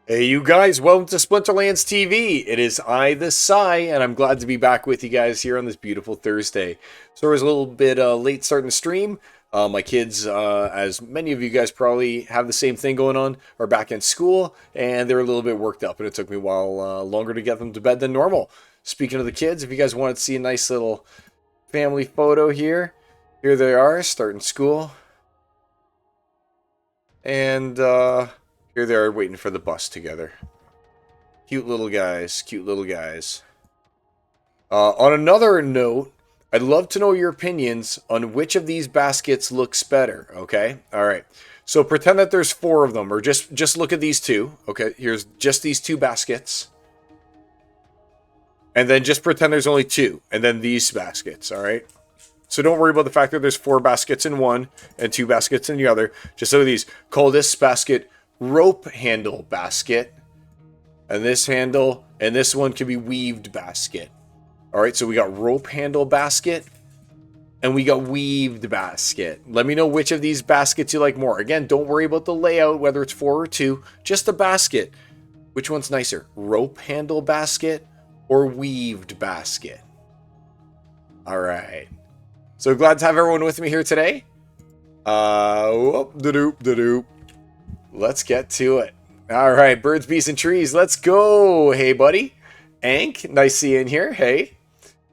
Hey, you guys, welcome to Splinterlands TV. It is I, the Psy, and I'm glad to be back with you guys here on this beautiful Thursday. So, it was a little bit late starting the stream. My kids, as many of you guys probably have the same thing going on, are back in school, and they're a little bit worked up, and it took me a while longer to get them to bed than normal. Speaking of the kids, if you guys wanted to see a nice little family photo here they are, starting school. And here they are waiting for the bus together. Cute little guys, cute little guys. On another note, I'd love to know your opinions on which of these baskets looks better, okay? All right. So pretend that there's four of them, or just look at these two. Okay, here's just these two baskets. And then just pretend there's only two, and then these baskets, all right? So don't worry about the fact that there's four baskets in one and two baskets in the other. Just look at these. Call this basket rope handle basket. And this handle, and this one can be weaved basket. All right, so we got rope handle basket, and we got weaved basket. Let me know which of these baskets you like more. Again, don't worry about the layout, whether it's four or two, just the basket. Which one's nicer, rope handle basket or weaved basket? All right. So glad to have everyone with me here today. Whoop-de-doop-de-doop. Let's get to it. All right, birds, bees, and trees. Let's go. Hey, buddy. Ank, nice seeing here. Hey.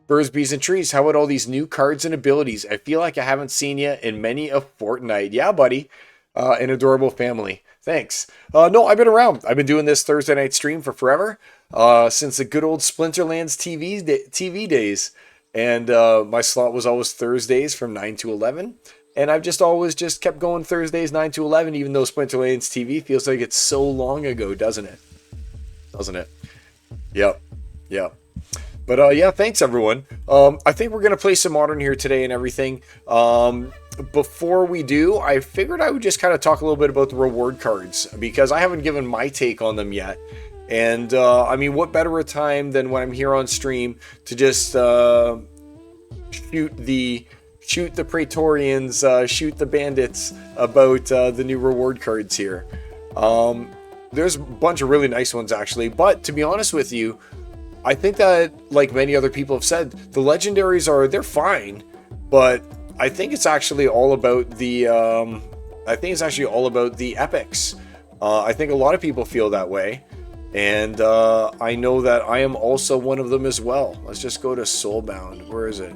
Birds, bees, and trees. How about all these new cards and abilities? I feel like I haven't seen you in many a fortnight. Yeah, buddy. An adorable family. Thanks. No, I've been around. I've been doing this Thursday night stream for forever. Since the good old Splinterlands TV days. And my slot was always Thursdays from 9 to 11. And I've just always just kept going Thursdays 9 to 11, even though Splinterlands TV feels like it's so long ago, doesn't it? Doesn't it? Yep. Yep. But yeah, thanks everyone. I think we're going to play some Modern here today and everything. Before we do, I figured I would just kind of talk a little bit about the reward cards, because I haven't given my take on them yet. And I mean, what better a time than when I'm here on stream to just shoot the Praetorians, shoot the bandits about the new reward cards here. There's a bunch of really nice ones actually, but to be honest with you, I think that, like many other people have said, the legendaries they're fine, but I think it's actually all about the epics. I think a lot of people feel that way. And I know that I am also one of them as well. Let's just go to Soulbound. Where is it?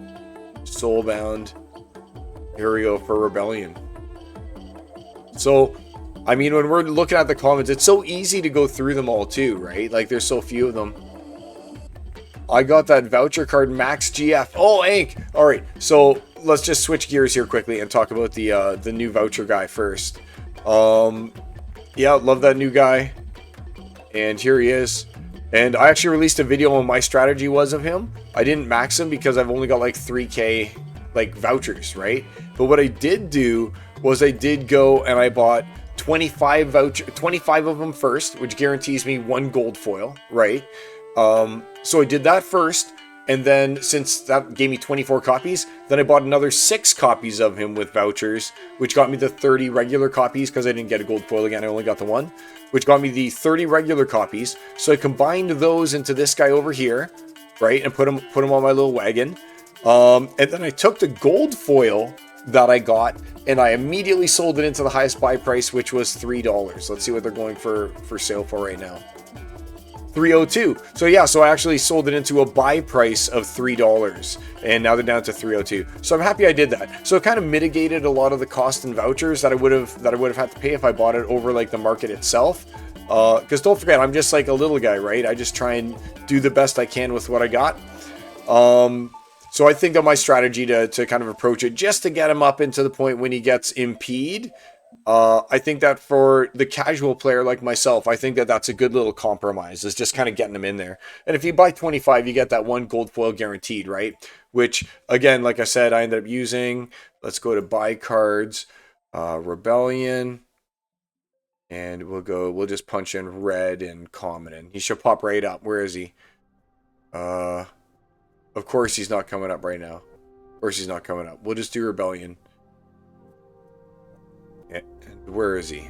Soulbound. Here we go for Rebellion. So, I mean, when we're looking at the comments, it's so easy to go through them all too, right? Like, there's so few of them. I got that voucher card, Max GF. Oh, Ank! Alright, so let's just switch gears here quickly and talk about the new voucher guy first. Yeah, love that new guy. And here he is. And I actually released a video on my strategy was of him. I didn't max him because I've only got like 3k like vouchers, right? But what I did do was I did go and I bought 25 of them first, which guarantees me one gold foil, right? So I did that first, and then since that gave me 24 copies, then I bought another 6 copies of him with vouchers, which got me the 30 regular copies because I didn't get a gold foil again. I only got the one, which got me the 30 regular copies. So I combined those into this guy over here, right, and put him on my little wagon. And then I took the gold foil that I got, and I immediately sold it into the highest buy price, which was $3. Let's see what they're going for sale for right now. 302. So yeah, so I actually sold it into a buy price of $3, and now they're down to 302. So I'm happy I did that. So it kind of mitigated a lot of the cost and vouchers that I would have had to pay if I bought it over like the market itself. Because don't forget, I'm just like a little guy, right? I just try and do the best I can with what I got. So I think that my strategy to kind of approach it just to get him up into the point when he gets impede. I think that for the casual player like myself, I think that that's a good little compromise, is just kind of getting them in there. And if you buy 25, you get that one gold foil guaranteed, right? Which, again, like I said, I ended up using. Let's go to buy cards, Rebellion, and we'll just punch in red and common, and he should pop right up. Where is he? Of course he's not coming up right now. Of course he's not coming up. We'll just do Rebellion. Where is he?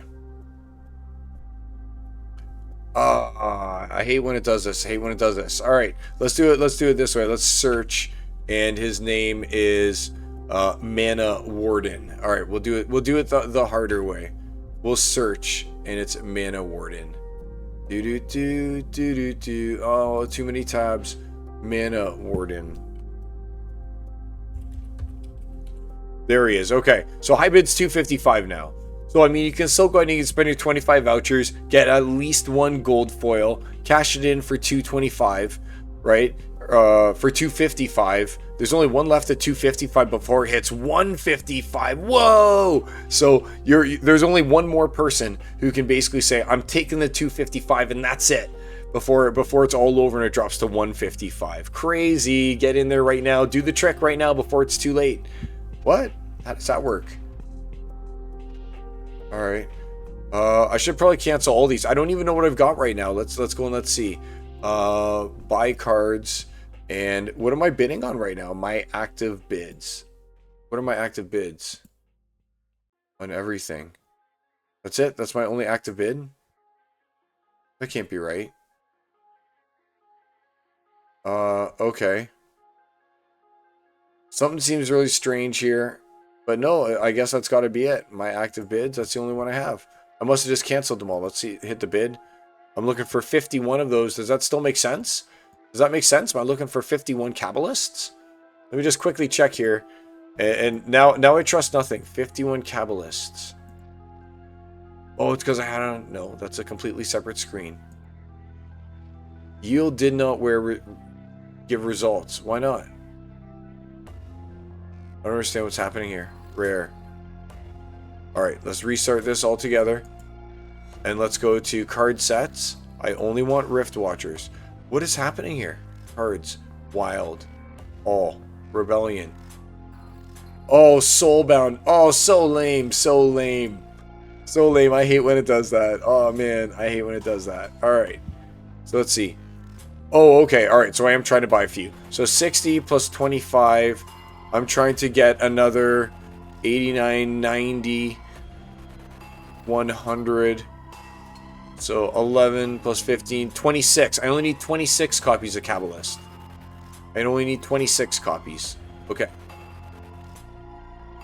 I hate when it does this. I hate when it does this. All right, let's do it. Let's do it this way. Let's search, and his name is Mana Warden. All right, we'll do it. We'll do it the harder way. We'll search, and it's Mana Warden. Do do do do do do. Oh, too many tabs. Mana Warden. There he is. Okay, so high bid's 255 now. So, I mean, you can still go ahead and you can spend your 25 vouchers, get at least one gold foil, cash it in for 225, right? For 255. There's only one left at 255 before it hits 155. Whoa! So, there's only one more person who can basically say, I'm taking the 255 and that's it. Before it's all over and it drops to 155. Crazy. Get in there right now. Do the trick right now before it's too late. What? How does that work? All right. I should probably cancel all these. I don't even know what I've got right now. Let's go and let's see. Buy cards. And what am I bidding on right now? My active bids. What are my active bids? On everything. That's it? That's my only active bid? That can't be right. Okay. Something seems really strange here. But no, I guess that's got to be it. My active bids, that's the only one I have. I must have just canceled them all. Let's see, hit the bid. I'm looking for 51 of those. Does that still make sense? Does that make sense? Am I looking for 51 Kabbalists? Let me just quickly check here. And now I trust nothing. 51 Kabbalists. Oh, it's because I had a... No, that's a completely separate screen. Yield did not give results. Why not? I don't understand what's happening here. Rare. Alright, let's restart this all together. And let's go to card sets. I only want Rift Watchers. What is happening here? Cards. Wild. All. Rebellion. Oh, Soulbound. Oh, so lame. So lame. So lame. I hate when it does that. Oh, man. I hate when it does that. Alright. So let's see. Oh, okay. Alright, so I am trying to buy a few. So 60 plus 25... I'm trying to get another 89, 90, 100. So 11 plus 15, 26. I only need 26 copies of Kabbalist. I only need 26 copies. Okay.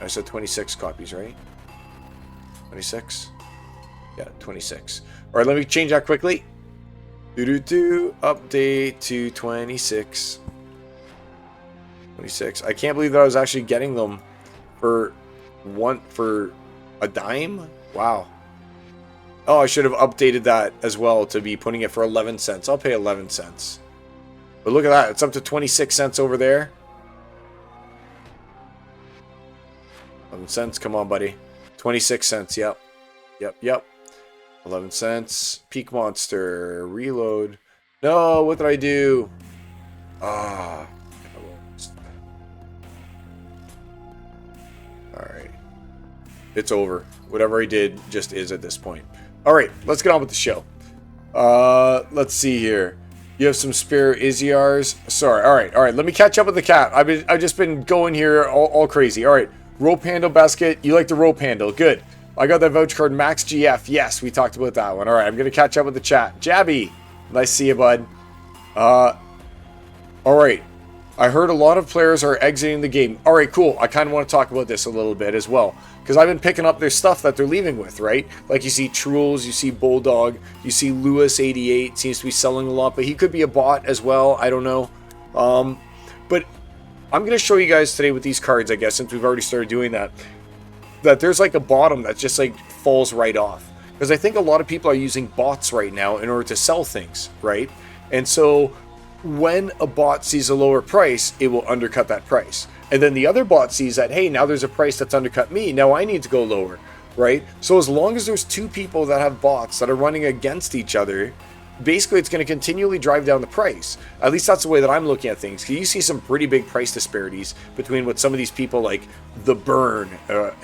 I said 26 copies, right? 26? Yeah, 26. All right, let me change that quickly. Update to 26. 26. I can't believe that I was actually getting them for a dime. Wow. Oh, I should have updated that as well to be putting it for 11 cents. I'll pay 11 cents. But look at that. It's up to 26 cents over there. 11 cents. Come on, buddy. 26 cents. Yep. Yep. 11 cents. Peak Monster. Reload. No, what did I do? Ah. Alright. It's over. Whatever I did just is at this point. Alright, let's get on with the show. Let's see here. You have some spare Iziars. Sorry, alright. Let me catch up with the cat. I've just been going here all crazy. Alright. Rope handle basket. You like the rope handle. Good. I got that voucher card Max GF. Yes, we talked about that one. Alright, I'm gonna catch up with the chat. Jabby. Nice to see you, bud. Alright. I heard a lot of players are exiting the game. Alright, cool. I kind of want to talk about this a little bit as well. Because I've been picking up their stuff that they're leaving with, right? Like you see Trules, you see Bulldog, you see Lewis88 seems to be selling a lot, but he could be a bot as well. I don't know. But I'm going to show you guys today with these cards, I guess, since we've already started doing that, that there's like a bottom that just like falls right off. Because I think a lot of people are using bots right now in order to sell things, right? And so when a bot sees a lower price, it will undercut that price. And then the other bot sees that, hey, now there's a price that's undercut me. Now I need to go lower, right? So as long as there's two people that have bots that are running against each other, basically it's going to continually drive down the price. At least that's the way that I'm looking at things. You see some pretty big price disparities between what some of these people like The Burn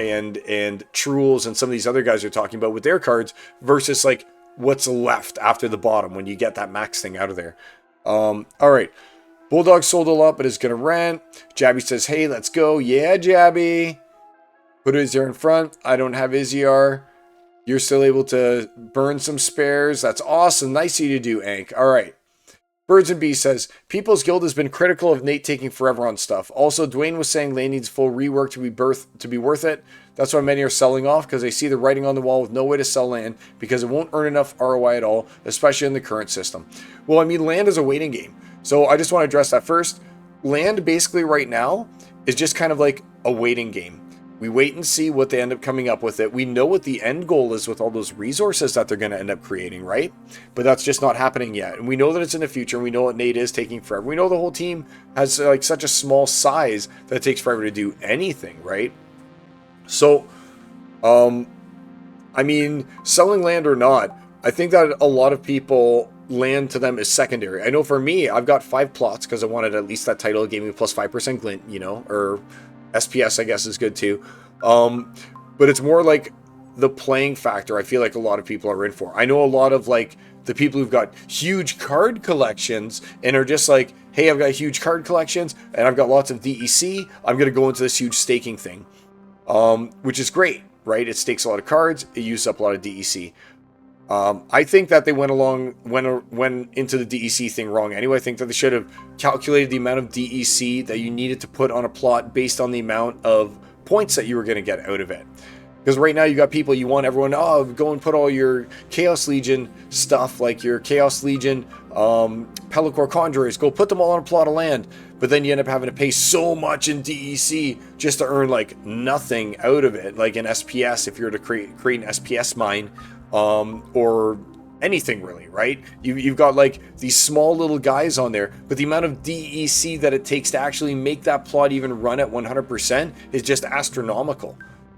and Trules and some of these other guys are talking about with their cards versus like what's left after the bottom when you get that max thing out of there. All right. Bulldog sold a lot, but is going to rent. Jabby says, hey, let's go. Yeah, Jabby. Put Iziar in front. I don't have Iziar. You're still able to burn some spares. That's awesome. Nice of you to do, Ank. All right. Birds and Bees says, People's Guild has been critical of Nate taking forever on stuff. Also, Dwayne was saying Lane needs full rework to be worth it. That's why many are selling off, because they see the writing on the wall with no way to sell land, because it won't earn enough ROI at all, especially in the current system. Well, I mean, land is a waiting game. So I just want to address that first. Land basically right now is just kind of like a waiting game. We wait and see what they end up coming up with it. We know what the end goal is with all those resources that they're going to end up creating, right? But that's just not happening yet. And we know that it's in the future. And we know what Nate is taking forever. We know the whole team has like such a small size that it takes forever to do anything, right? So, I mean, selling land or not, I think that a lot of people, land to them is secondary. I know for me, I've got 5 plots because I wanted at least that title. It gave me plus 5% glint, you know, or SPS, I guess, is good too. But it's more like the playing factor I feel like a lot of people are in for. I know a lot of like the people who've got huge card collections and are just like, hey, I've got huge card collections and I've got lots of DEC. I'm going to go into this huge staking thing, which is great, right? It stakes a lot of cards. It uses up a lot of DEC. I think that they went into the DEC thing wrong anyway. I think that they should have calculated the amount of DEC that you needed to put on a plot based on the amount of points that you were going to get out of it. Because right now you got people, you want everyone, oh, go and put all your Chaos Legion stuff, like your Chaos Legion, Pellicor Conjurers, go put them all on a plot of land. But then you end up having to pay so much in DEC just to earn like nothing out of it, like in SPS if you're to create an SPS mine. Or anything really, right? You've got like these small little guys on there, but the amount of DEC that it takes to actually make that plot even run at 100% is just astronomical,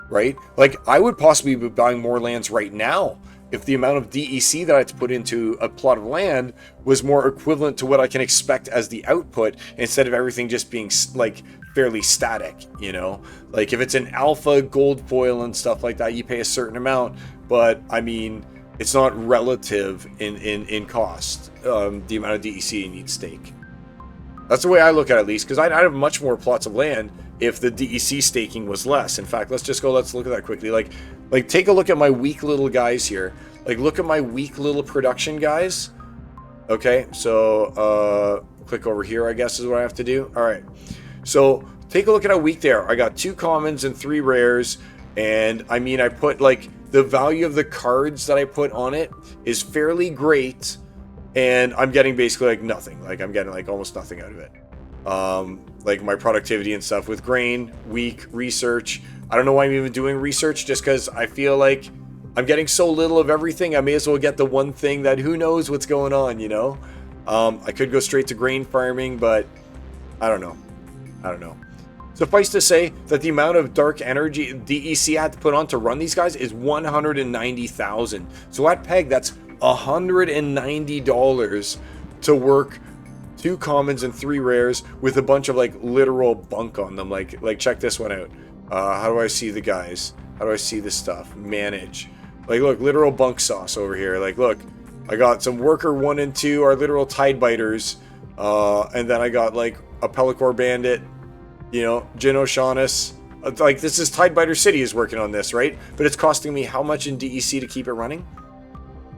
right? Like I would possibly be buying more lands right now if the amount of DEC that I had to put into a plot of land was more equivalent to what I can expect as the output, instead of everything just being like fairly static, you know? Like if it's an alpha gold foil and stuff like that, you pay a certain amount, but I mean, it's not relative in cost, the amount of DEC you need stake. That's the way I look at it, at least, because I'd have much more plots of land if the DEC staking was less. In fact, let's look at that quickly. Like take a look at my weak little guys here. Like look at my weak little production guys. Okay, so click over here, I guess is what I have to do. All right, so take a look at how weak they are. I got 2 commons and 3 rares, and I mean, I put like the value of the cards that I put on it is fairly great, and I'm getting basically like nothing. Like I'm getting like almost nothing out of it. Like my productivity and stuff with grain, weak, research. I don't know why I'm even doing research, just because I feel like I'm getting so little of everything. I may as well get the one thing that who knows what's going on, you know? I could go straight to grain farming, but I don't know. Suffice to say that the amount of dark energy DEC I had to put on to run these guys is 190,000. So at Peg, that's $190 to work 2 commons and 3 rares with a bunch of like literal bunk on them. Like check this one out. How do I see the guys? How do I see this stuff? Manage. Like look, literal bunk sauce over here. Like look, I got some worker 1 and 2 are literal tide biters, and then I got like a Pellicor bandit. You know, Jin O'Shaughnessy. Like, this is Tidebiter City is working on this, right? But it's costing me how much in DEC to keep it running?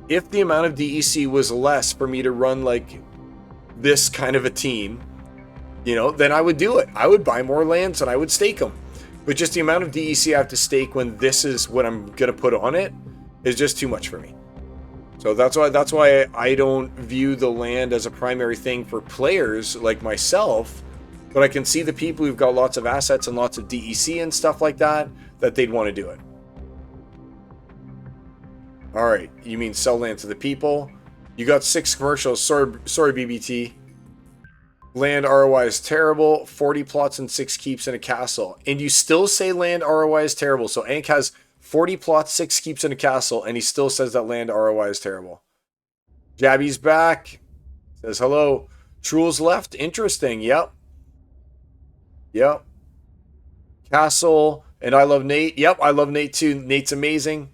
If the amount of DEC was less for me to run, like, this kind of a team, you know, then I would do it. I would buy more lands and I would stake them. But just the amount of DEC I have to stake when this is what I'm going to put on it is just too much for me. So that's why I don't view the land as a primary thing for players like myself. But I can see the people who've got lots of assets and lots of DEC and stuff like that they'd want to do it. All right, you mean sell land to the people? You got 6 commercials. Sorry, BBT. Land ROI is terrible. 40 plots and 6 keeps in a castle. And you still say land ROI is terrible. So Ank has 40 plots, 6 keeps in a castle, and he still says that land ROI is terrible. Jabby's back. Says hello. Truel's left. Interesting. Yep. Castle, and I love Nate. Yep, I love Nate too. Nate's amazing.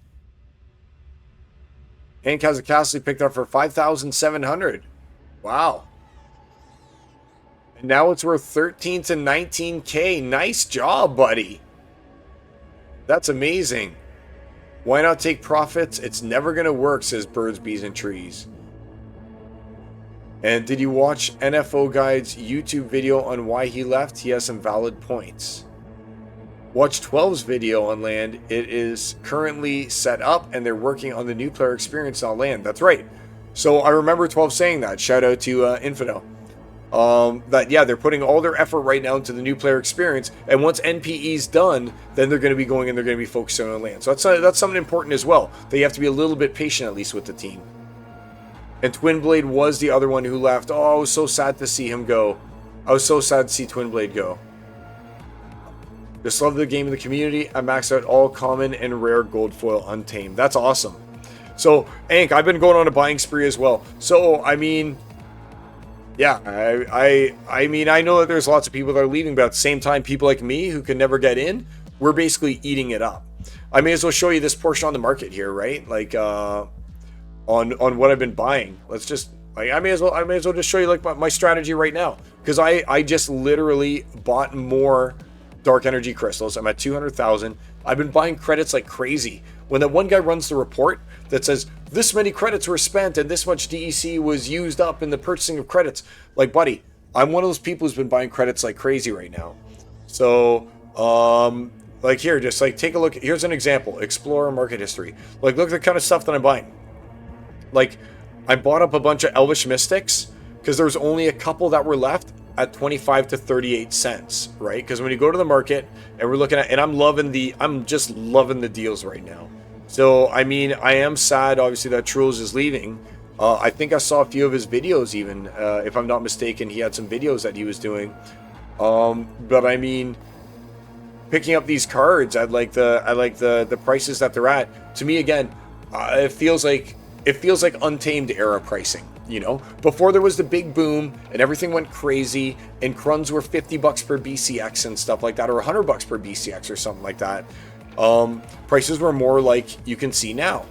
Hank has a castle he picked up for 5,700. Wow. And now it's worth 13 to 19K. Nice job, buddy. That's amazing. Why not take profits? It's never going to work, says Birds, Bees, and Trees. And did you watch NFO Guide's YouTube video on why he left? He has some valid points. Watch 12's video on land. It is currently set up and they're working on the new player experience on land. That's right. So I remember 12 saying that. Shout out to Infidel. That, yeah, they're putting all their effort right now into the new player experience. And once NPE's done, then they're going to be going and they're going to be focusing on land. So that's something important as well. That you have to be a little bit patient, at least, with the team. And Twinblade was the other one who left. Oh, I was so sad to see him go. I was so sad to see Twinblade go. Just love the game and the community. I maxed out all common and rare gold foil Untamed. That's awesome. So, Ank, I've been going on a buying spree as well. So, I mean, yeah, I mean, I know that there's lots of people that are leaving, but at the same time, people like me who can never get in, we're basically eating it up. I may as well show you this portion on the market here, right? Like, on what I've been buying. Let's just, like, I may as well just show you like my strategy right now, because I just literally bought more dark energy crystals. I'm at 200,000. I've been buying credits like crazy. When that one guy runs the report that says this many credits were spent and this much DEC was used up in the purchasing of credits, like, buddy, I'm one of those people who's been buying credits like crazy right now. So, like, here, just like take a look. Here's an example. Explore market history. Like, look at the kind of stuff that I'm buying. Like, I bought up a bunch of Elvish Mystics because there was only a couple that were left at 25 to 38 cents, right? Because when you go to the market and we're looking at, and I'm just loving the deals right now. So, I mean, I am sad, obviously, that Truls is leaving. I think I saw a few of his videos even. If I'm not mistaken, he had some videos that he was doing. But I mean, picking up these cards at like the prices that they're at, to me, again, it feels like Untamed era pricing. You know, before there was the big boom and everything went crazy and cruns were $50 per BCX and stuff like that, or $100 per BCX or something like that. Prices were more like you can see now.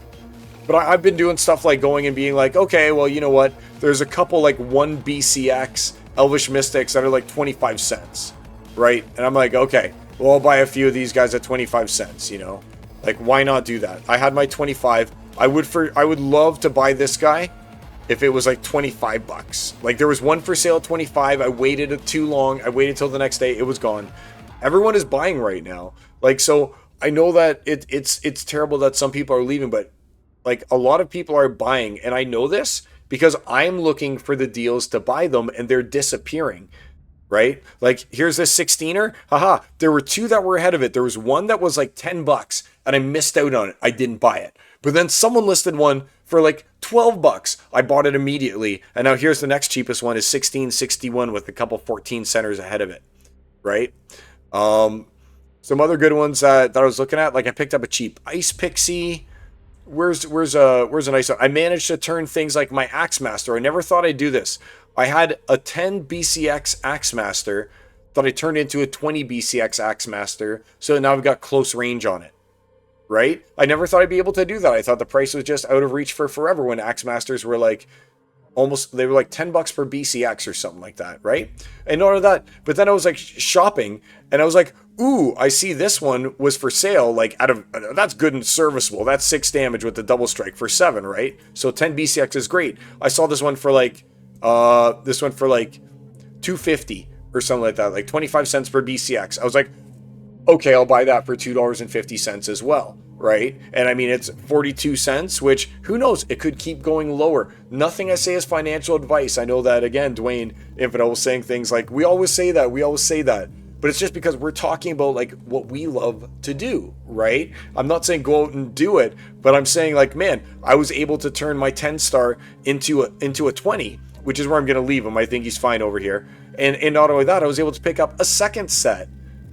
But I've been doing stuff like going and being like, okay, well, you know what? There's a couple like 1 BCX Elvish Mystics that are like 25 cents, right? And I'm like, okay, well, I'll buy a few of these guys at 25 cents, you know? Like, why not do that? I had my 25. I would love to buy this guy if it was like 25 bucks. Like, there was one for sale at 25. I waited too long. I waited till the next day. It was gone. Everyone is buying right now. Like, so I know that it's terrible that some people are leaving, but like a lot of people are buying, and I know this because I'm looking for the deals to buy them and they're disappearing. Right? Like, here's this 16er. Haha, there were two that were ahead of it. There was one that was like 10 bucks and I missed out on it. I didn't buy it. But then someone listed one for like 12 bucks. I bought it immediately. And now here's the next cheapest one is 1661 with a couple 14 centers ahead of it. Right? Some other good ones that I was looking at, like I picked up a cheap Ice Pixie. Where's a nice one? I managed to turn things like my Axemaster. I never thought I'd do this. I had a 10 BCX Axemaster that I turned into a 20 BCX Axemaster, so now I've got close range on it, right? I never thought I'd be able to do that. I thought the price was just out of reach for forever when Axemasters were like they were like 10 bucks per BCX or something like that, right? And not only that, but then I was like shopping and I was like, ooh, I see this one was for sale, like that's good and serviceable. That's 6 damage with the double strike for 7, right? So 10 BCX is great. I saw this one for like 250 or something like that, like 25 cents per BCX. I was like, okay, I'll buy that for $2.50 as well, right? And I mean, it's 42 cents, which who knows, it could keep going lower. Nothing I say is financial advice. I know that, again, Dwayne Infidel was saying things like, we always say that, but it's just because we're talking about like what we love to do, right? I'm not saying go out and do it, but I'm saying like, man, I was able to turn my 10 star into a 20, which is where I'm going to leave him. I think he's fine over here. And not only that, I was able to pick up a second set.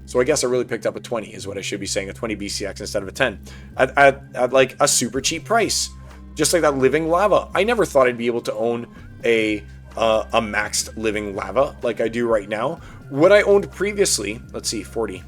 So I guess I really picked up a 20 is what I should be saying, a 20 BCX instead of a 10 at like a super cheap price. Just like that Living Lava. I never thought I'd be able to own a maxed Living Lava like I do right now. What I owned previously, let's see, 40.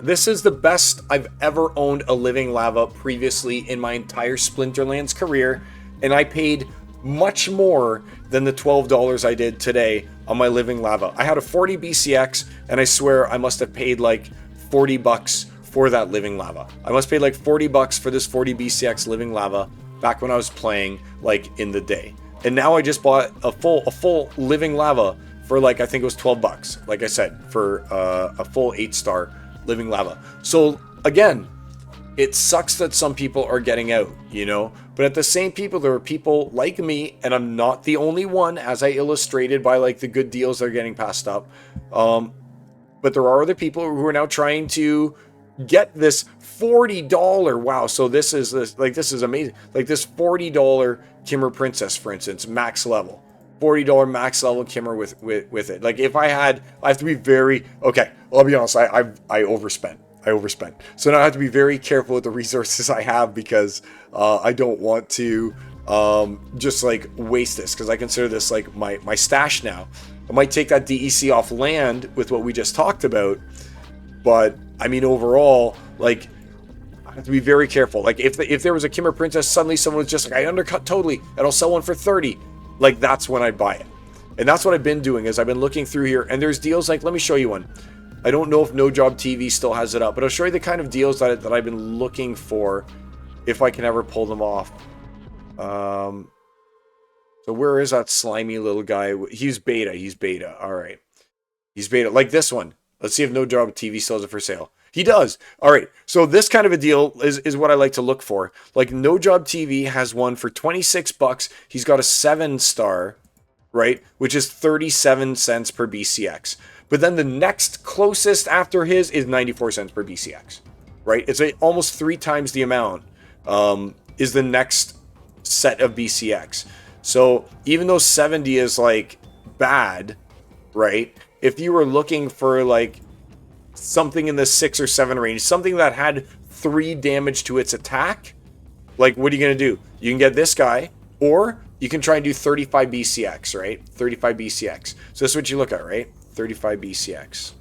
This is the best I've ever owned a Living Lava previously in my entire Splinterlands career, and I paid much more than the $12 I did today on my Living Lava. I had a 40 BCX, and I swear I must have paid like 40 bucks for that living lava. I must pay like 40 bucks for this 40 BCX living lava back when I was playing like in the day. And now I just bought a full living lava for like, I think it was 12 bucks. Like I said, for a full 8-star living lava. So again, it sucks that some people are getting out, you know, but at the same people, there are people like me, and I'm not the only one, as I illustrated by like the good deals that are getting passed up. But there are other people who are now trying to get this $40. Wow. So this is amazing. Like this $40 Kimmer Princess, for instance, max level, $40 max level Kimmer with it. Like if I have to be very, okay, I'll be honest. I overspent. So now I have to be very careful with the resources I have, because I don't want to just like waste this, because I consider this like my stash now. I might take that DEC off land with what we just talked about, but I mean overall, like I have to be very careful. Like if there was a Kimmer Princess, suddenly someone was just like, I undercut totally, and I'll sell one for 30. Like that's when I buy it, and that's what I've been doing. Is I've been looking through here, and there's deals like, let me show you one. I don't know if No Job TV still has it up, but I'll show you the kind of deals that I've been looking for, if I can ever pull them off. So where is that slimy little guy? He's beta. All right. He's beta. Like this one. Let's see if No Job TV still has it for sale. He does. All right. So this kind of a deal is what I like to look for. Like No Job TV has one for 26 bucks. He's got a 7-star, right? Which is 37 cents per BCX. But then the next closest after his is 94 cents per BCX, right? It's almost 3 times the amount is the next set of BCX. So even though 70 is like bad, right? If you were looking for like something in the 6 or 7 range, something that had 3 damage to its attack, like what are you going to do? You can get this guy, or you can try and do 35 BCX, right? 35 BCX. So that's what you look at, right? 35 BCX.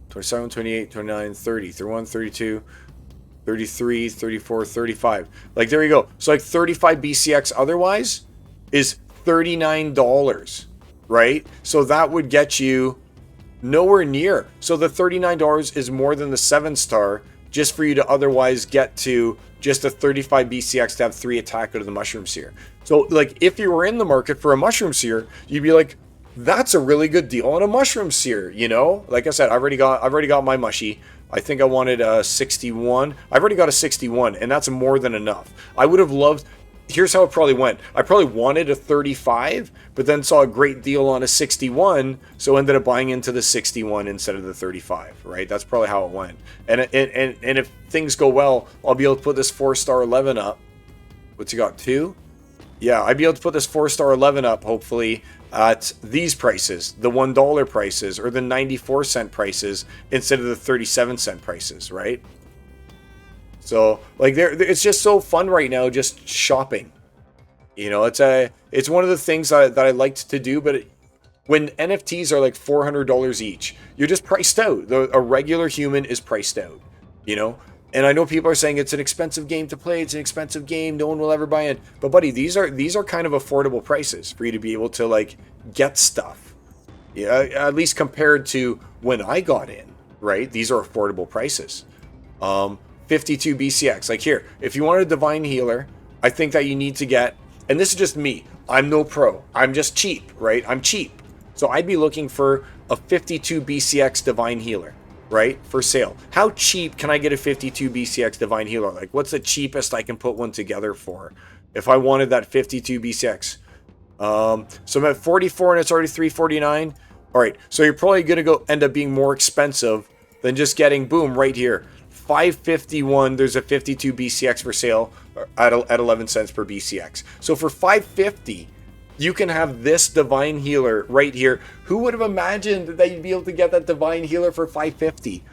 27, 28, 29, 30, 31, 32, 33, 34, 35. Like there you go. So like 35 BCX otherwise is $39, right? So that would get you nowhere near. So the $39 is more than the 7-star, just for you to otherwise get to just a 35 BCX to have 3 attack out of the Mushroom Seer. So like if you were in the market for a Mushroom Seer, you'd be like, that's a really good deal on a Mushroom Seer, you know? Like I said, I've already got my mushy. I think I wanted a 61. I've already got a 61, and that's more than enough. I would have loved, here's how it probably went. I probably wanted a 35, but then saw a great deal on a 61, so ended up buying into the 61 instead of the 35, right? That's probably how it went. And if things go well, I'll be able to put this 4-star 11 up. What's he got, 2? Yeah, I'd be able to put this 4-star 11 up, hopefully, at these prices, the $1 prices, or the 94-cent prices, instead of the 37-cent prices, right? So, like, it's just so fun right now, just shopping. You know, it's one of the things that I liked to do, but when NFTs are like $400 each, you're just priced out. A regular human is priced out, you know? And I know people are saying it's an expensive game to play. It's an expensive game. No one will ever buy it. But buddy, these are kind of affordable prices for you to be able to like get stuff. Yeah, at least compared to when I got in, right? These are affordable prices. 52 BCX. Like here, if you want a Divine Healer, I think that you need to get, and this is just me. I'm no pro. I'm just cheap, right? I'm cheap. So I'd be looking for a 52 BCX Divine Healer. Right? For sale. How cheap can I get a 52 BCX Divine Healer? Like, what's the cheapest I can put one together for if I wanted that 52 BCX? So I'm at 44 and it's already 349. All right. So you're probably going to go end up being more expensive than just getting, boom, right here. 551. There's a 52 BCX for sale at 11 cents per BCX. So for 550, you can have this Divine Healer right here. Who would have imagined that you'd be able to get that Divine Healer for 550?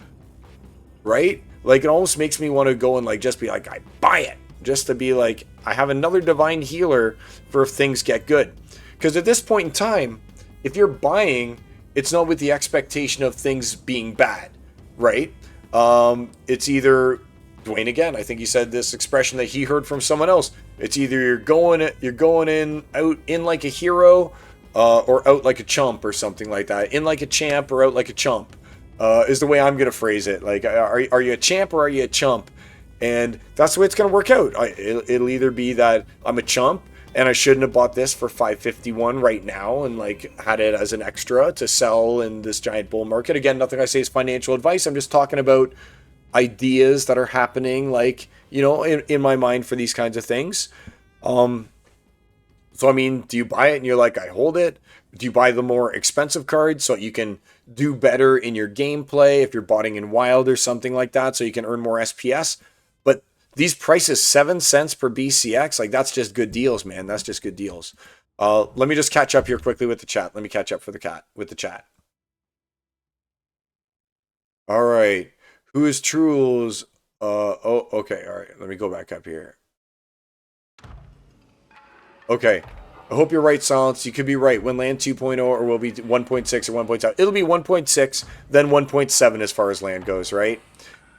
Right? Like, it almost makes me want to go and like just be like, I buy it. Just to be like, I have another Divine Healer for if things get good. Because at this point in time, if you're buying, it's not with the expectation of things being bad, right? It's either, Dwayne again, I think he said this expression that he heard from someone else. It's either you're going in out in like a hero, or out like a chump or something like that. In like a champ or out like a chump. is the way I'm gonna phrase it. Like, are you a champ or are you a chump? And that's the way it's gonna work out. It'll either be that I'm a chump and I shouldn't have bought this for 551 right now and like had it as an extra to sell in this giant bull market. Again, nothing I say is financial advice. I'm just talking about ideas that are happening, like, you know, in my mind for these kinds of things. So I mean, do you buy it and you're like, I hold it? Do you buy the more expensive cards so you can do better in your gameplay if you're botting in wild or something like that, so you can earn more SPS? But these prices, 7 cents per BCX, like that's just good deals, man. That's just good deals. Let me just catch up here quickly with the chat. Let me catch up with the chat. All right. Who is Trules? Oh, okay. All right. Let me go back up here. Okay. I hope you're right, Silence. You could be right. When land 2.0 or will be 1.6 or 1.7. It'll be 1.6, then 1.7 as far as land goes, right?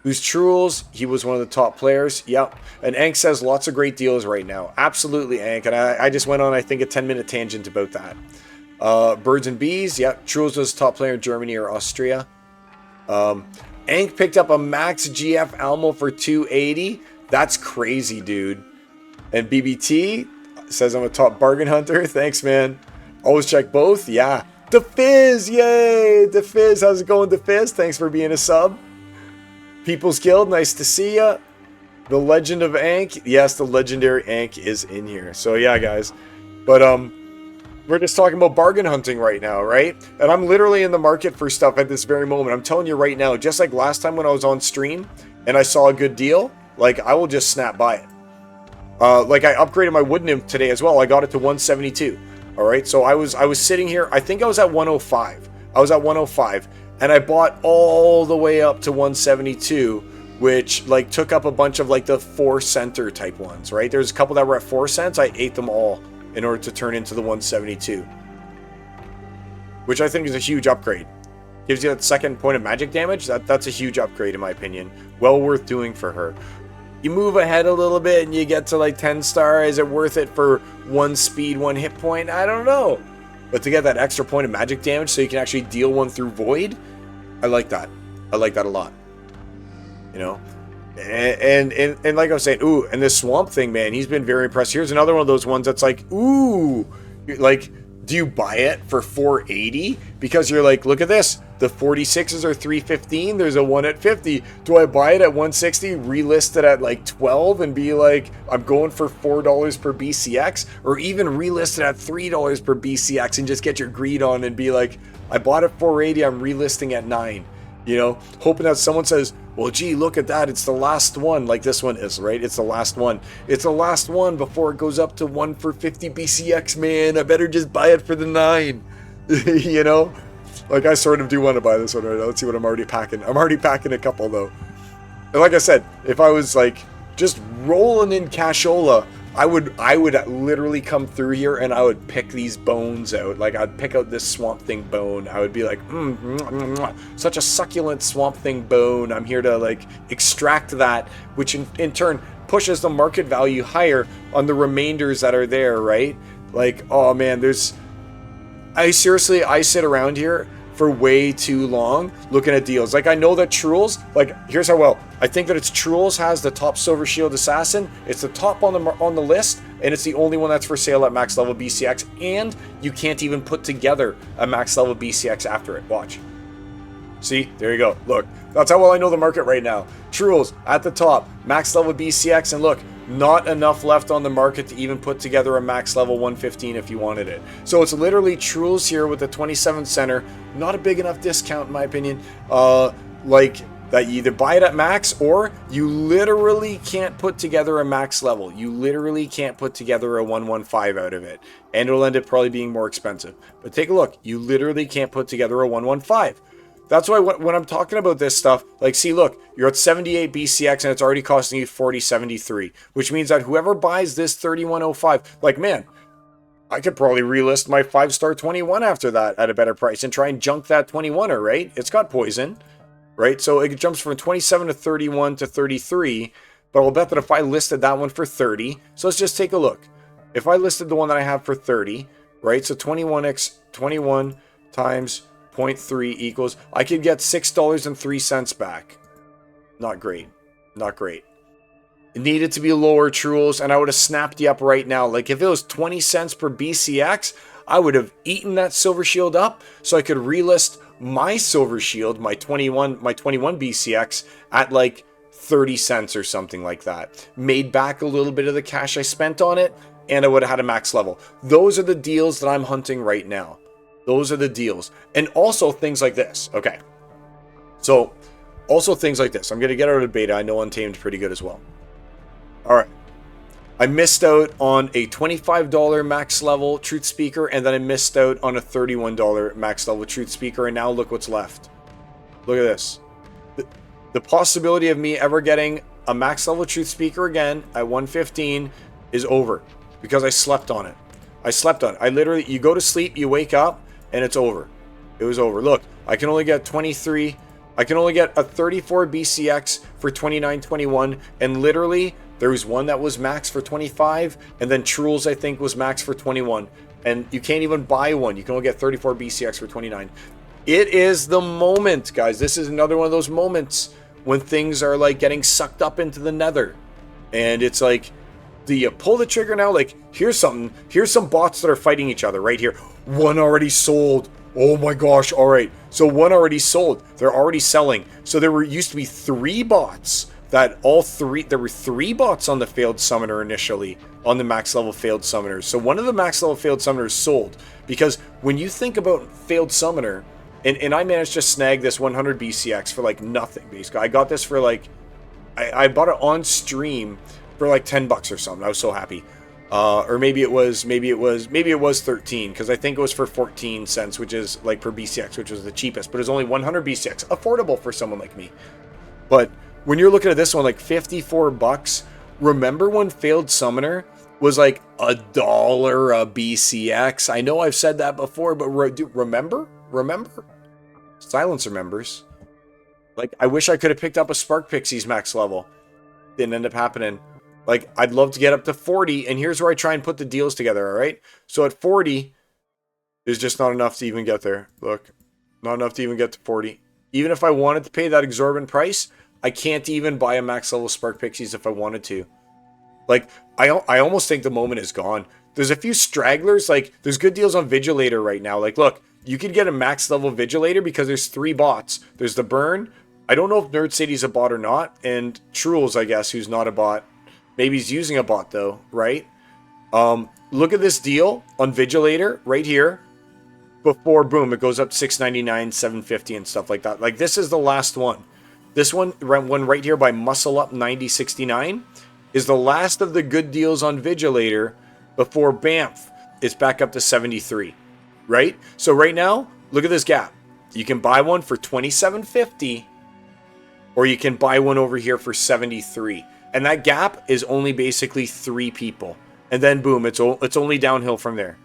Who's Trules? He was one of the top players. Yep. And Ank says lots of great deals right now. Absolutely, Ank. And I just went on, I think, a 10-minute tangent about that. Birds and Bees. Yep. Trules was top player in Germany or Austria. Ank picked up a max GF Almo for 280. That's crazy, dude. And BBT says I'm a top bargain hunter. Thanks, man. Always check both. Yeah. DeFizz, yay! DeFizz, how's it going, DeFizz? Thanks for being a sub. People's Guild, nice to see ya. The Legend of Ank. Yes, the legendary Ank is in here. So yeah, guys. But we're just talking about bargain hunting right now, right? And I'm literally in the market for stuff at this very moment. I'm telling you right now, just like last time when I was on stream and I saw a good deal, like I will just snap by it. Like I upgraded my wood nymph today as well. I got it to 172. All right, so I was sitting here. I think I was at 105. I was at 105, and I bought all the way up to 172, which like took up a bunch of like the 4 center type ones. Right, there's a couple that were at 4 cents. I ate them all in order to turn into the 172, which I think is a huge upgrade. Gives you that second point of magic damage. That's a huge upgrade in my opinion. Well worth doing for her. You move ahead a little bit and you get to like 10 star. Is it worth it for 1 speed, 1 hit point? I don't know. But to get that extra point of magic damage so you can actually deal 1 through void, I like that. I like that a lot. You know? And like I was saying, ooh, and this Swamp Thing, man, he's been very impressed. Here's another one of those ones that's like, ooh, like, do you buy it for 480? Because you're like, look at this. The 46s are 315. There's a one at 50. Do I buy it at 160, relist it at like 12 and be like, I'm going for $4 per BCX? Or even relist it at $3 per BCX and just get your greed on and be like, I bought it 480, I'm relisting at 9. You know, hoping that someone says, well, gee, look at that. It's the last one, like this one is, right? It's the last one. It's the last one before it goes up to 1 for 50 BCX, man. I better just buy it for the 9. You know? Like, I sort of do want to buy this one right now. Let's see what I'm already packing. I'm already packing a couple, though. And like I said, if I was, like, just rolling in cashola, I would literally come through here and I would pick these bones out. Like, I'd pick out this Swamp Thing bone. I would be like, such a succulent Swamp Thing bone. I'm here to, like, extract that, which in turn pushes the market value higher on the remainders that are there, right? Like, oh, man, I sit around here for way too long looking at deals. Like, I know that Trules, like, here's how well. I think that it's Trules has the top Silver Shield Assassin. It's the top on the list, and it's the only one that's for sale at max level BCX, and you can't even put together a max level BCX after it. Watch. See? There you go. Look. That's how well I know the market right now. Trules at the top, max level BCX, and look, not enough left on the market to even put together a max level 115 if you wanted it. So it's literally Trules here with the 27 center. Not a big enough discount in my opinion. Like that you either buy it at max or you literally can't put together a max level. You literally can't put together a 115 out of it. And it'll end up probably being more expensive. But take a look. You literally can't put together a 115. That's why when I'm talking about this stuff, like, see, look, you're at 78 BCX and it's already costing you 40.73, which means that whoever buys this 3105, like, man, I could probably relist my 5-star 21 after that at a better price and try and junk that 21er, right? It's got poison, right? So it jumps from 27 to 31 to 33, but I'll bet that if I listed that one for 30, so let's just take a look. If I listed the one that I have for 30, right? So 21 times 0.3 equals, I could get $6.03 back. Not great. Not great. It needed to be lower, Trules, and I would have snapped you up right now. Like, if it was 20 cents per BCX, I would have eaten that Silver Shield up so I could relist my Silver Shield, my 21 BCX, at like 30 cents or something like that. Made back a little bit of the cash I spent on it, and I would have had a max level. Those are the deals that I'm hunting right now. Those are the deals. And also things like this. Okay. So, also things like this. I'm going to get out of beta. I know Untamed pretty good as well. All right. I missed out on a $25 max level Truth Speaker, and then I missed out on a $31 max level Truth Speaker, and now look what's left. Look at this. The possibility of me ever getting a max level Truth Speaker again at 115 is over because I slept on it. I slept on it. I literally, you go to sleep, you wake up, and it's over. It was over. Look, I can only get 23. I can only get a 34 BCX for 29.21, and literally there was one that was max for 25, and then Trules I think was max for 21, and you can't even buy one. You can only get 34 BCX for 29. It is the moment, guys. This is another one of those moments when things are like getting sucked up into the nether, and it's like, do you pull the trigger now? Like, here's something. Here's some bots that are fighting each other right here. One already sold. Oh my gosh. All right. So one already sold. They're already selling. So there used to be 3 bots that there were 3 bots on the failed summoner initially, on the max level failed summoners. So one of the max level failed summoners sold, because when you think about failed summoner, and I managed to snag this 100 BCX for like nothing, basically. I got this for like, I bought it on stream for like $10 or something. I was so happy. Or maybe it was 13, because I think it was for 14 cents, which is like per BCX, which was the cheapest, but it was only 100 BCX, affordable for someone like me. But when you're looking at this one, like $54, remember when failed summoner was like $1 a BCX? I know I've said that before, but remember? Silence remembers. Like, I wish I could have picked up a Spark Pixies max level. Didn't end up happening. Like, I'd love to get up to 40, and here's where I try and put the deals together, all right? So at 40, there's just not enough to even get there. Look, not enough to even get to 40. Even if I wanted to pay that exorbitant price, I can't even buy a max level Spark Pixies if I wanted to. Like, I almost think the moment is gone. There's a few stragglers, like, there's good deals on Vigilator right now. Like, look, you could get a max level Vigilator because there's 3 bots. There's the Burn. I don't know if Nerd City's a bot or not. And Trules, I guess, who's not a bot. Maybe he's using a bot, though, right? Look at this deal on Vigilator right here. Before, boom, it goes up to $6.99, $7.50 and stuff like that. Like, this is the last one. This one right here by Muscle Up 9069 is the last of the good deals on Vigilator before BAMF. It's back up to 73, right? So right now, look at this gap. You can buy one for $27.50, or you can buy one over here for 73. And that gap is only basically 3 people. And then boom, it's only downhill from there.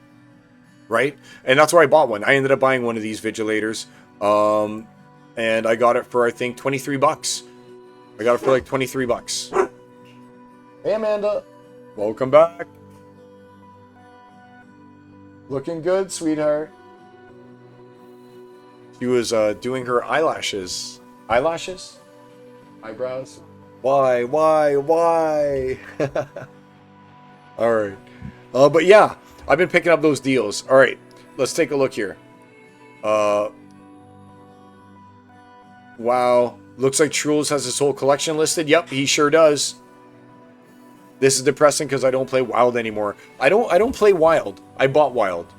Right? And that's where I bought one. I ended up buying one of these Vigilators. And I got it for, I think, $23. I got it for like $23. Hey, Amanda. Welcome back. Looking good, sweetheart. She was doing her eyelashes. Eyelashes? Eyebrows? Why? All right. But yeah, I've been picking up those deals. All right, let's take a look here. Wow. Looks like Trules has his whole collection listed. Yep, he sure does. This is depressing because I don't play Wild anymore. I don't play Wild. I bought Wild,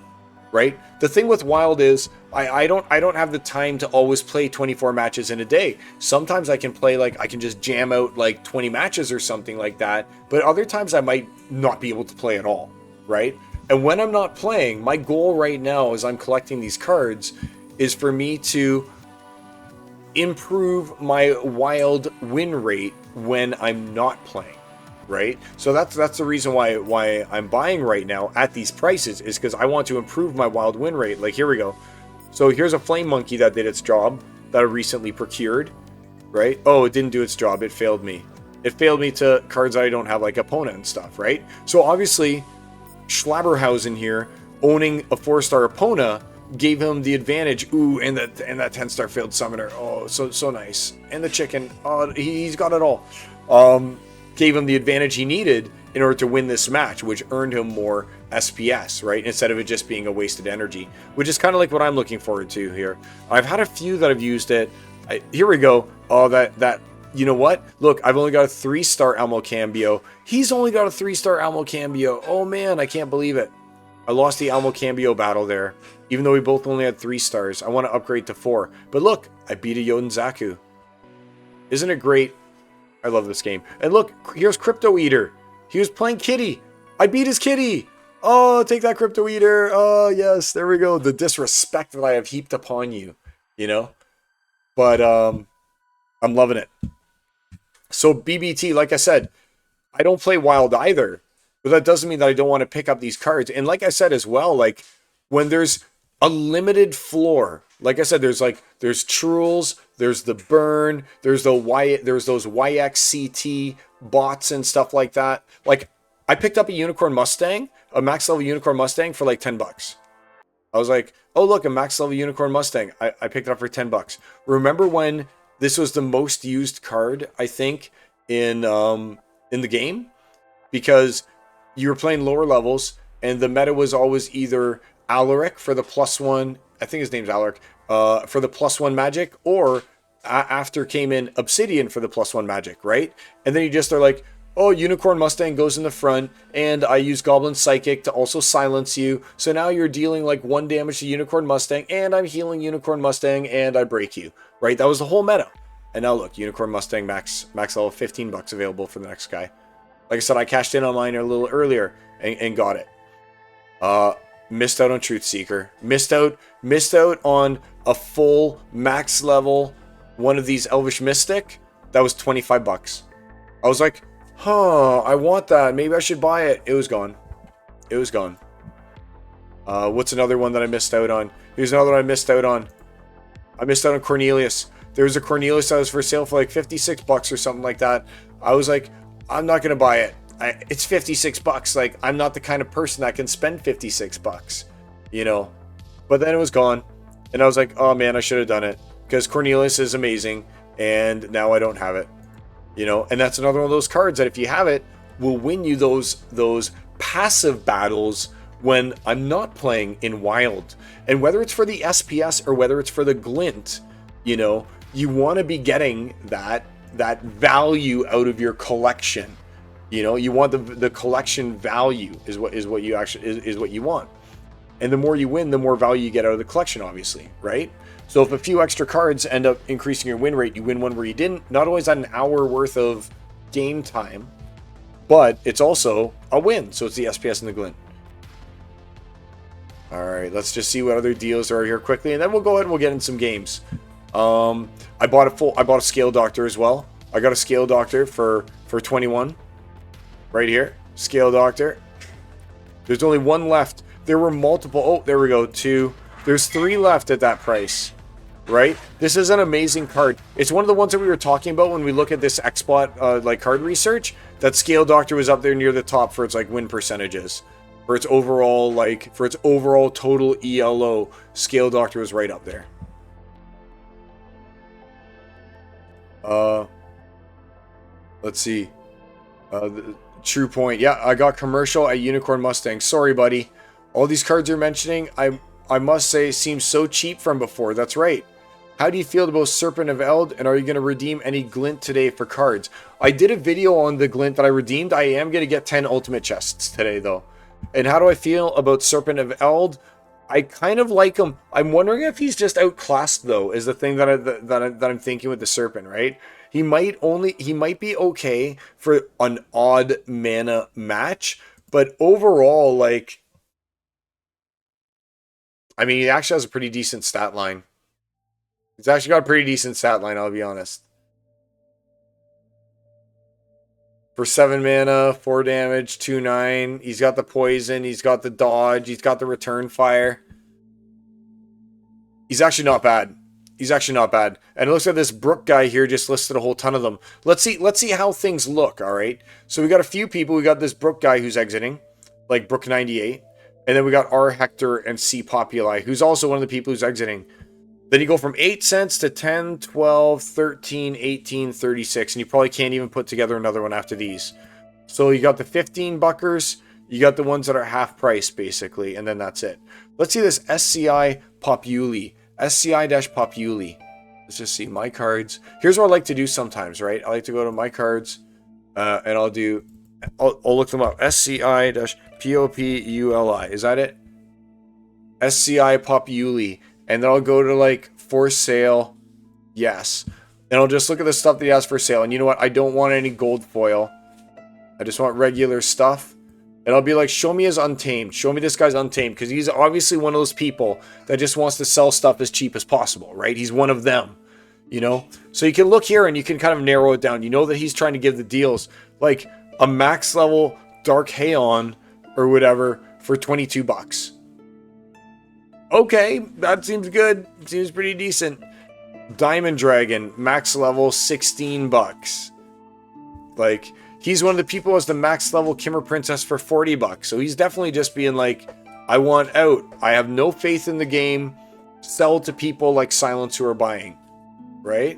right? The thing with Wild is I don't have the time to always play 24 matches in a day. Sometimes I can play, like, I can just jam out like 20 matches or something like that. But other times I might not be able to play at all, right? And when I'm not playing, my goal right now as I'm collecting these cards is for me to improve my Wild win rate when I'm not playing, right? So that's the reason why I'm buying right now at these prices, is because I want to improve my Wild win rate. Like, here we go. So here's a Flame Monkey that did its job that I recently procured, right? Oh, it didn't do its job. It failed me. It failed me to cards that I don't have, like Epona and stuff, right? So obviously, Schlabberhausen here, owning a 4-star Epona, gave him the advantage. Ooh, and that 10-star failed summoner. Oh, so nice. And the chicken. Oh, he's got it all. Gave him the advantage he needed in order to win this match, which earned him more SPS, right? Instead of it just being a wasted energy, which is kind of like what I'm looking forward to here. I've had a few that have used it. Here we go. Oh, that. You know what? Look, I've only got a 3-star Elmo Cambio. He's only got a 3-star Elmo Cambio. Oh man, I can't believe it. I lost the Elmo Cambio battle there, even though we both only had 3 stars. I want to upgrade to 4. But look, I beat a Yoden Zaku. Isn't it great? I love this game. And look, here's Crypto Eater. He was playing Kitty. I beat his Kitty. Oh, take that, Crypto Eater. Oh, yes, there we go. The disrespect that I have heaped upon you, you know? But I'm loving it. So BBT, like I said, I don't play Wild either, but that doesn't mean that I don't want to pick up these cards. And like I said as well, like when there's a limited floor, like I said, there's Trules, there's the Burn, there's those YXCT bots and stuff like that. Like I picked up a Unicorn Mustang, a max level Unicorn Mustang for like $10. I was like, oh look, a max level Unicorn Mustang. I picked it up for $10. Remember when this was the most used card, I think, in the game? Because you were playing lower levels, and the meta was always either Alaric for the +1, I think his name's Alaric, for the +1 magic, or after came in Obsidian for the +1 magic, right? And then you just are like, oh, Unicorn Mustang goes in the front, and I use Goblin Psychic to also silence you. So now you're dealing like 1 damage to Unicorn Mustang, and I'm healing Unicorn Mustang, and I break you. Right? That was the whole meta. And now look, Unicorn Mustang max level, $15 available for the next guy. Like I said, I cashed in on mine a little earlier and got it. Missed out on Truth Seeker. Missed out on a full max level one of these Elvish Mystic. That was $25. I was like, huh, I want that. Maybe I should buy it. It was gone. It was gone. What's another one that I missed out on? Here's another one I missed out on. I missed out on Cornelius. There was a Cornelius that was for sale for like $56 or something like that. I was like, I'm not going to buy it. It's $56. Like, I'm not the kind of person that can spend $56, you know? But then it was gone. And I was like, oh man, I should have done it. Because Cornelius is amazing. And now I don't have it. You know? And that's another one of those cards that if you have it, will win you those passive battles when I'm not playing in Wild. And whether it's for the SPS or whether it's for the Glint, you know, you want to be getting that value out of your collection. You know, you want the collection value is what you actually is what you want. And the more you win, the more value you get out of the collection, obviously, right? So if a few extra cards end up increasing your win rate, you win one where you didn't, not only is that an hour worth of game time, but it's also a win. So it's the SPS and the Glint. All right, let's just see what other deals are here quickly, and then we'll go ahead and we'll get in some games. I bought a Scale Doctor as well. I got a Scale Doctor for 21. Right here, Scale Doctor. There's only one left. There were multiple. Oh, there we go. 2. There's 3 left at that price. Right? This is an amazing card. It's one of the ones that we were talking about when we look at this XBot like card research. That Scale Doctor was up there near the top for its like win percentages. For its overall total ELO, Scale Doctor was right up there. Let's see. True Point. Yeah, I got commercial at Unicorn Mustang. Sorry, buddy. All these cards you're mentioning, I must say, seem so cheap from before. That's right. How do you feel about Serpent of Eld, and are you going to redeem any Glint today for cards? I did a video on the Glint that I redeemed. I am going to get 10 Ultimate Chests today, though. And how do I feel about Serpent of Eld? I kind of like him. I'm wondering if he's just outclassed, though, is the thing that I'm thinking with the Serpent, right? He might be okay for an odd mana match, but overall, like, I mean, he actually has a pretty decent stat line. He's actually got a pretty decent stat line, I'll be honest. For 7 mana, 4 damage, 2/9. He's got the poison, he's got the dodge, he's got the return fire. He's actually not bad. He's actually not bad. And it looks like this Brook guy here just listed a whole ton of them. Let's see how things look, all right? So we got a few people. We got this Brook guy who's exiting, like Brook 98. And then we got R Hector and C Populi, who's also one of the people who's exiting. Then you go from 8 cents to 10, 12, 13, 18, 36. And you probably can't even put together another one after these. So you got the 15 buckers. You got the ones that are half price, basically. And then that's it. Let's see this SCI Populi. SCI-Populi. Let's just see my cards. Here's what I like to do sometimes, right? I like to go to my cards. And I'll look them up. SCI-Populi. Is that it? SCI Populi. And then I'll go to like for sale. Yes. And I'll just look at the stuff that he has for sale. And you know what? I don't want any gold foil. I just want regular stuff. And I'll be like, show me his Untamed. Show me this guy's Untamed. Because he's obviously one of those people that just wants to sell stuff as cheap as possible, right? He's one of them, you know? So you can look here and you can kind of narrow it down. You know that he's trying to give the deals. Like a max level Dark Haon or whatever for 22 bucks. Okay, that seems good. Seems pretty decent. Diamond Dragon, max level 16 bucks. Like, he's one of the people who has the max level Kimmer Princess for 40 bucks. So he's definitely just being like, I want out. I have no faith in the game. Sell to people like Silence who are buying. Right?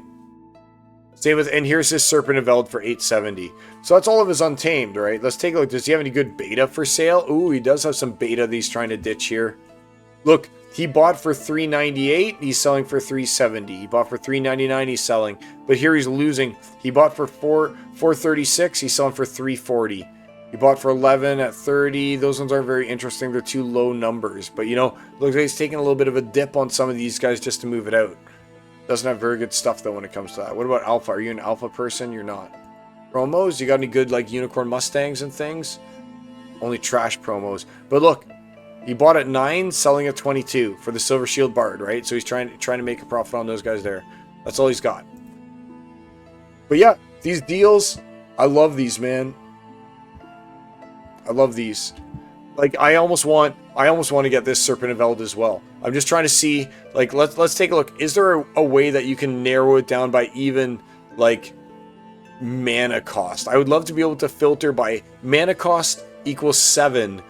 Same with, and here's his Serpent of Eld for 870. So that's all of his Untamed, right? Let's take a look. Does he have any good beta for sale? Ooh, he does have some beta that he's trying to ditch here. Look, he bought for $398, he's selling for $370. He bought for $399, he's selling. But here he's losing. He bought for $436, he's selling for $340. He bought for 11 at 30. Those ones aren't very interesting. They're too low numbers. But, you know, looks like he's taking a little bit of a dip on some of these guys just to move it out. Doesn't have very good stuff, though, when it comes to that. What about Alpha? Are you an Alpha person? You're not. Promos? You got any good, like, Unicorn Mustangs and things? Only trash promos. But look, he bought at 9, selling at 22 for the Silver Shield Bard, right? So he's trying to make a profit on those guys there. That's all he's got. But yeah, these deals, I love these, man. I love these. Like, I almost want to get this Serpent of Eld as well. I'm just trying to see, like, let's take a look. Is there a way that you can narrow it down by even, like, mana cost? I would love to be able to filter by mana cost equals 7.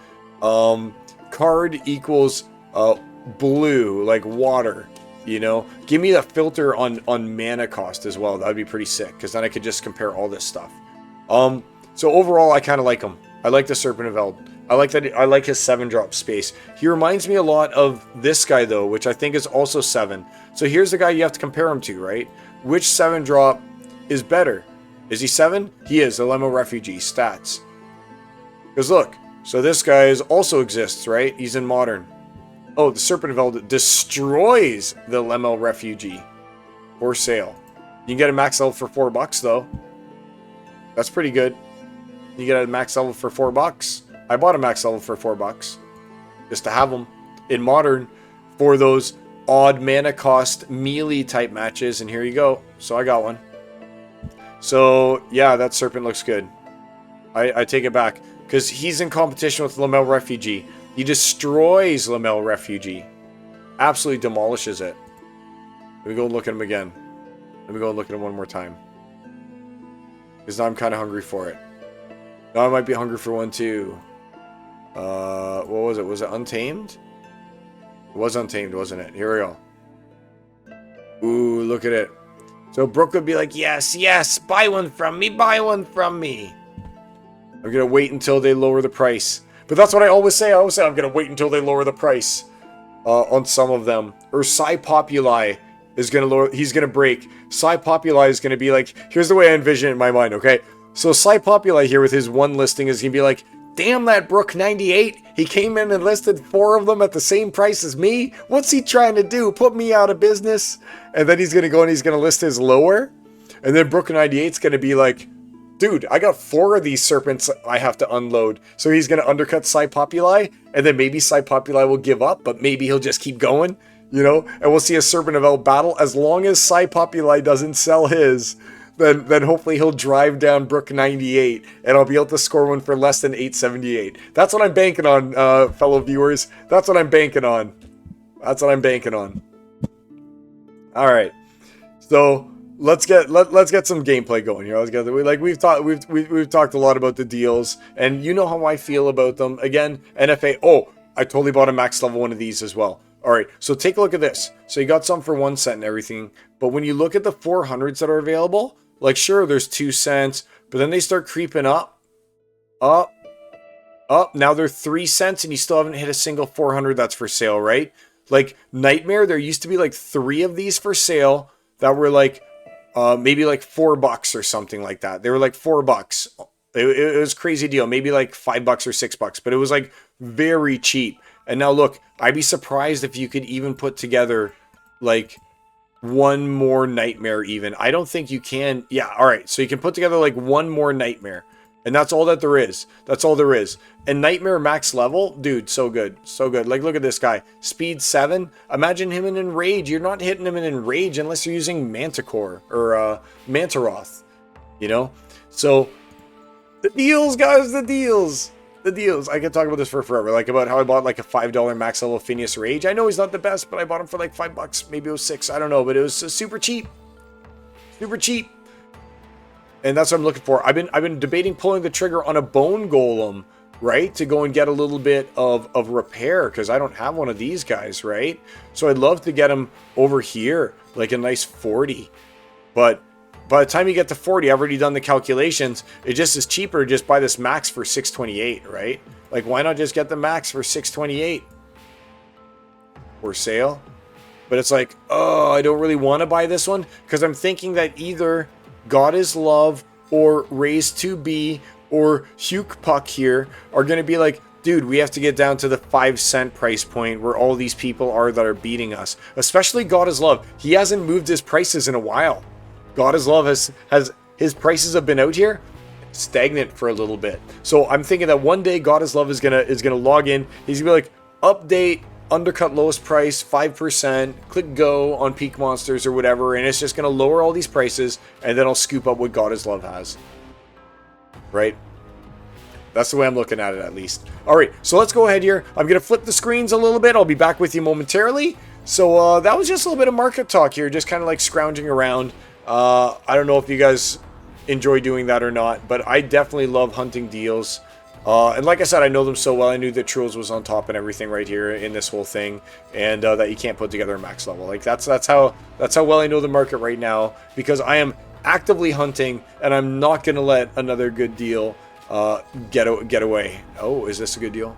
Card equals blue, like water, you know? Give me the filter on mana cost as well. That would be pretty sick, because then I could just compare all this stuff. So overall, I kind of like him. I like the Serpent of Eld. I like that. I like his 7-drop space. He reminds me a lot of this guy, though, which I think is also 7. So here's the guy you have to compare him to, right? Which 7-drop is better? Is he 7? He is. The Lemo Refugee. Stats. Because look. So this guy also exists, right? He's in Modern. Oh, the Serpent of Eld destroys the Lemo Refugee. For sale. You can get a max level for $4, though. That's pretty good. You get a max level for $4. I bought a max level for $4 just to have them in Modern for those odd mana cost melee type matches, and here you go. So I got one. So yeah, that Serpent looks good. I take it back, because he's in competition with Lamel Refugee. He destroys Lamel Refugee, absolutely demolishes it. Let me go and look at him again. Let me go and look at him one more time, because now I'm kind of hungry for it. Now I might be hungry for one too. What was it? Was it Untamed? It was Untamed, wasn't it? Here we go. Ooh, look at it. So Brooke would be like, yes, yes, buy one from me, buy one from me. I'm going to wait until they lower the price. But that's what I always say. I always say I'm going to wait until they lower the price on some of them. Or Psi Populi is going to lower. He's going to break. Psi Populi is going to be like, here's the way I envision it in my mind, okay? So Psi Populi here with his one listing is going to be like, damn that Brook 98. He came in and listed 4 of them at the same price as me. What's he trying to do? Put me out of business? And then he's going to go and he's going to list his lower. And then Brook 98 is going to be like, dude, I got 4 of these serpents I have to unload. So he's going to undercut Psi Populi. And then maybe Psi Populi will give up, but maybe he'll just keep going, you know? And we'll see a Serpent of Eld battle. As long as Psi Populi doesn't sell his, then hopefully he'll drive down Brook 98, and I'll be able to score one for less than 878. That's what I'm banking on, fellow viewers. That's what I'm banking on. That's what I'm banking on. All right, so let's get some gameplay going here. Let's get we've talked a lot about the deals, and you know how I feel about them. Again, NFA. Oh, I totally bought a max level one of these as well. All right, so take a look at this. So you got some for 1 cent and everything, but when you look at the 400s that are available, like sure, there's 2 cents, but then they start creeping up, up, up. Now they're 3 cents and you still haven't hit a single 400 that's for sale, right? Like Nightmare, there used to be like 3 of these for sale that were like maybe like $4 or something like that. They were like $4. It was a crazy deal. Maybe like $5 or $6, but it was like very cheap. And now look, I'd be surprised if you could even put together like one more Nightmare even. I don't think you can. Yeah, all right. So you can put together like one more Nightmare. And that's all that there is. That's all there is. And Nightmare max level, dude, so good. So good. Like, look at this guy. Speed 7. Imagine him in Enrage. You're not hitting him in Enrage unless you're using Manticore or Mantaroth. You know? So, the deals, guys. The deals. The deals. I could talk about this for forever. Like, about how I bought like a $5 max level Phineas Rage. I know he's not the best, but I bought him for like $5. Maybe it was $6. I don't know. But it was super cheap. Super cheap. And that's what I'm looking for. I've been debating pulling the trigger on a bone golem, right? To go and get a little bit of repair because I don't have one of these guys, right? So I'd love to get him over here, like a nice 40. But by the time you get to 40, I've already done the calculations. It just is cheaper to just buy this max for 628, right? Like, why not just get the max for 628 for sale? But it's like, oh, I don't really want to buy this one because I'm thinking that either God is Love or Raise 2B or Huke Puck here are going to be like, dude, we have to get down to the 5 cent price point where all these people are that are beating us. Especially God is Love. He hasn't moved his prices in a while. God is Love has his prices have been out here stagnant for a little bit. So I'm thinking that one day God is Love is gonna log in. He's gonna be like, update, undercut lowest price 5%, click go on Peak Monsters or whatever, and it's just going to lower all these prices, and then I'll scoop up what God is Love has. Right? That's the way I'm looking at it, at least. All right, so let's go ahead here. I'm going to flip the screens a little bit. I'll be back with you momentarily. So that was just a little bit of market talk here, just kind of like scrounging around. I don't know if you guys enjoy doing that or not, but I definitely love hunting deals. And like I said, I know them so well. I knew that Truls was on top and everything right here in this whole thing, and that you can't put together a max level. Like that's how well I know the market right now, because I am actively hunting, and I'm not gonna let another good deal get away. Oh, is this a good deal?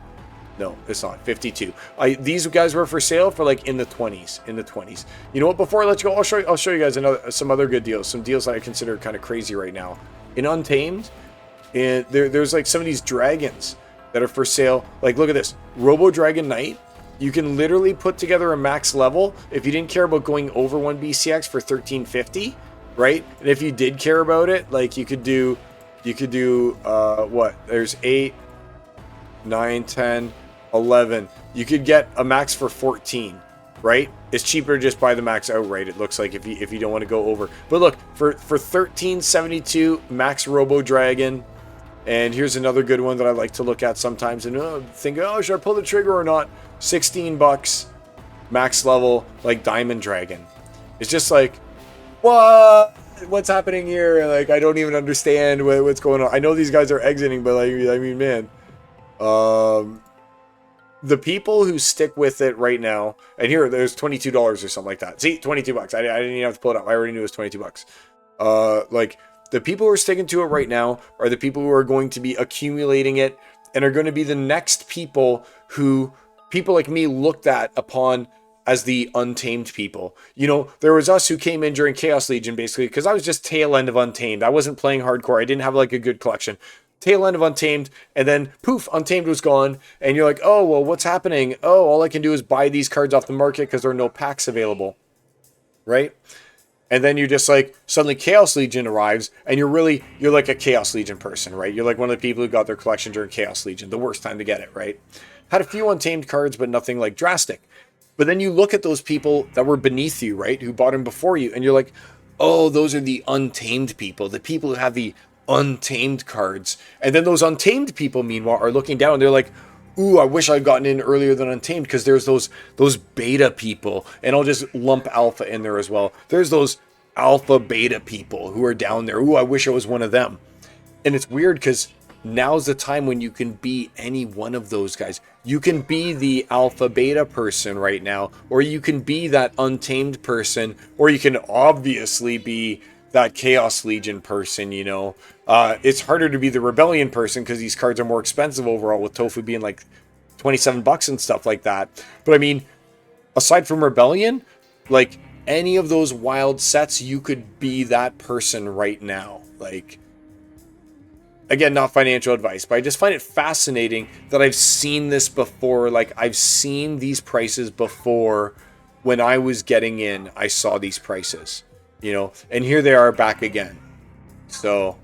No, it's not. 52. These guys were for sale for like in the 20s. In the 20s. You know what? Before I let you go, I'll show you guys some other good deals. Some deals that I consider kind of crazy right now. In Untamed. And there's like some of these dragons that are for sale. Like, look at this. Robo Dragon Knight. You can literally put together a max level if you didn't care about going over 1 BCX for 1350, right? And if you did care about it, like you could do what? There's 8, 9, 10, 11. You could get a max for 14, right? It's cheaper to just buy the max outright, it looks like, if you don't want to go over. But look, for 1372 max Robo Dragon. And here's another good one that I like to look at sometimes and think, oh, should I pull the trigger or not? $16 max level, like Diamond Dragon. It's just like, what? What's happening here? Like, I don't even understand what's going on. I know these guys are exiting, but like, I mean, man, the people who stick with it right now, and here there's $22 or something like that. See, $22. I didn't even have to pull it up. I already knew it was $22. Like, the people who are sticking to it right now are the people who are going to be accumulating it and are going to be the next people who people like me looked at upon as the Untamed people. You know, there was us who came in during Chaos Legion, basically, because I was just tail end of Untamed. I wasn't playing hardcore. I didn't have like a good collection. Tail end of Untamed, and then poof, Untamed was gone, and you're like, oh, well, what's happening? Oh, all I can do is buy these cards off the market because there are no packs available, right? And then you're just like, suddenly Chaos Legion arrives, and you're like a Chaos Legion person, right? You're like one of the people who got their collection during Chaos Legion, the worst time to get it, right? Had a few Untamed cards, but nothing like drastic. But then you look at those people that were beneath you, right? Who bought them before you, and you're like, oh, those are the Untamed people, the people who have the Untamed cards. And then those Untamed people, meanwhile, are looking down, and they're like, ooh, I wish I'd gotten in earlier than Untamed, because there's those beta people, and I'll just lump alpha in there as well. There's those alpha beta people who are down there. Ooh, I wish I was one of them. And it's weird because now's the time when you can be any one of those guys. You can be the alpha beta person right now, or you can be that untamed person, or you can obviously be that Chaos Legion person, you know. It's harder to be the Rebellion person because these cards are more expensive overall, with Tofu being like 27 bucks and stuff like that. But I mean, aside from Rebellion, like any of those wild sets, you could be that person right now. Like, again, not financial advice, but I just find it fascinating that I've seen this before. Like, I've seen these prices before. When I was getting in, I saw these prices, you know, and here they are back again. So,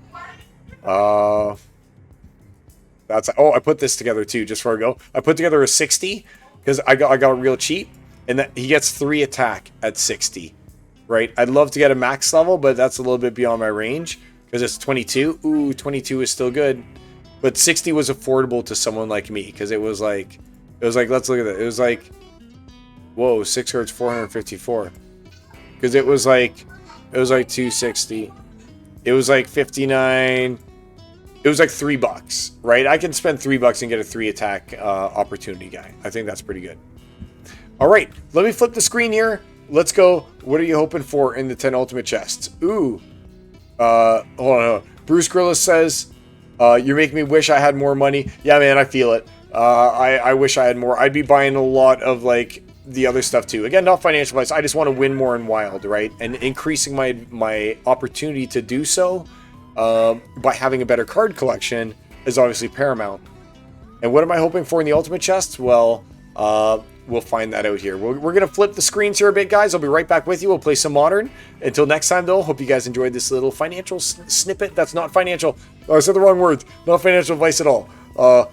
that's, oh, I put this together too, just before I go. I put together a 60 because I got it real cheap, and that he gets 3 attack at 60, right? I'd love to get a max level, but that's a little bit beyond my range because it's 22. Ooh, 22 is still good, but 60 was affordable to someone like me because it was like, let's look at it. It was like, whoa, 6 cards, 454, because it was like 260. It was like 59. It was like $3, right? I can spend $3 and get a 3 attack opportunity guy. I think that's pretty good. All right, let me flip the screen here. Let's go. What are you hoping for in the 10 ultimate chests? Ooh. Hold on. Bruce Gorilla says, you're making me wish I had more money. Yeah, man, I feel it. I wish I had more. I'd be buying a lot of like the other stuff too. Again, not financial advice. I just want to win more in Wild, right? And increasing my opportunity to do so by having a better card collection is obviously paramount. And what am I hoping for in the ultimate chests? Well, we'll find that out here. We're going to flip the screens here a bit, guys. I'll be right back with you. We'll play some Modern. Until next time, though, hope you guys enjoyed this little financial snippet. That's not financial. Oh, I said the wrong words. Not financial advice at all.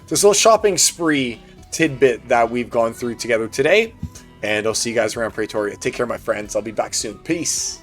This little shopping spree tidbit that we've gone through together today. And I'll see you guys around Pretoria. Take care, my friends. I'll be back soon. Peace.